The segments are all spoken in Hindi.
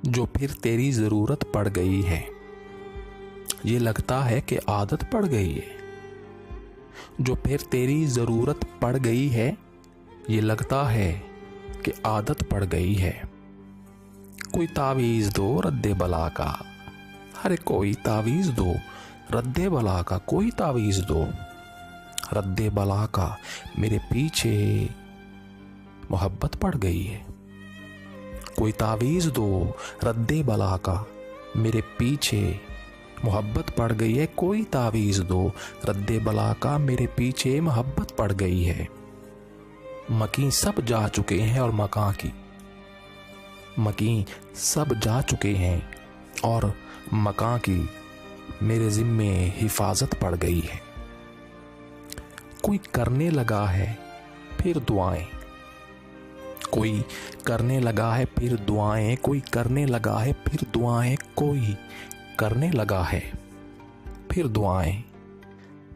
जो फिर तेरी ज़रूरत पड़ गई है। ये लगता है कि आदत पड़ गई है। जो फिर तेरी ज़रूरत पड़ गई है। ये लगता है कि आदत पड़ गई है। कोई तावीज़ दो रद्दे बला का। अरे कोई तावीज़ दो रद्दे बला का। कोई तावीज़ दो रद्दे बला का। मेरे पीछे मोहब्बत पड़ गई है। कोई तावीज़ दो रद्दे बला का। मेरे पीछे मोहब्बत पड़ गई है। कोई तावीज़ दो रद्दे बला का। मेरे पीछे मोहब्बत पड़ गई है। मकीं सब जा चुके हैं और मकीं सब जा चुके हैं और मकां की मेरे ज़िम्मे हिफाजत पड़ गई है। कोई करने लगा है फिर दुआएं। कोई करने लगा है फिर दुआएं। कोई करने लगा है फिर दुआएं। कोई करने लगा है फिर दुआएं।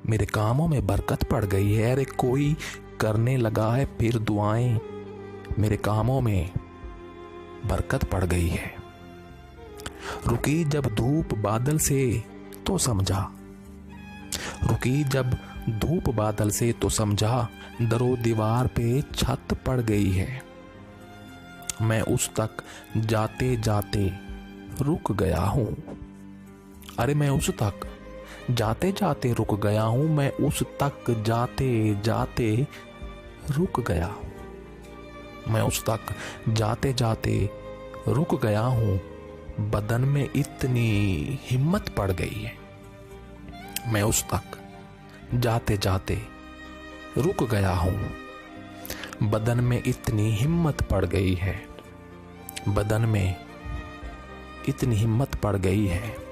मेरे कामों में बरकत पड़ गई है। अरे कोई करने लगा है फिर दुआएं। मेरे कामों में बरकत पड़ गई है। रुकी जब धूप बादल से तो समझा। रुकी जब धूप बादल से तो समझा। दरो दीवार पे छत पड़ गई है। मैं उस तक जाते जाते रुक गया हूँ। अरे मैं उस तक जाते जाते रुक गया हूँ। मैं उस तक जाते जाते रुक गया हूँ। मैं उस तक जाते जाते रुक गया हूँ। बदन में इतनी हिम्मत पड़ गई है। मैं उस तक जाते जाते रुक गया हूँ। बदन में इतनी हिम्मत पड़ गई है। बदन में इतनी हिम्मत पड़ गई है।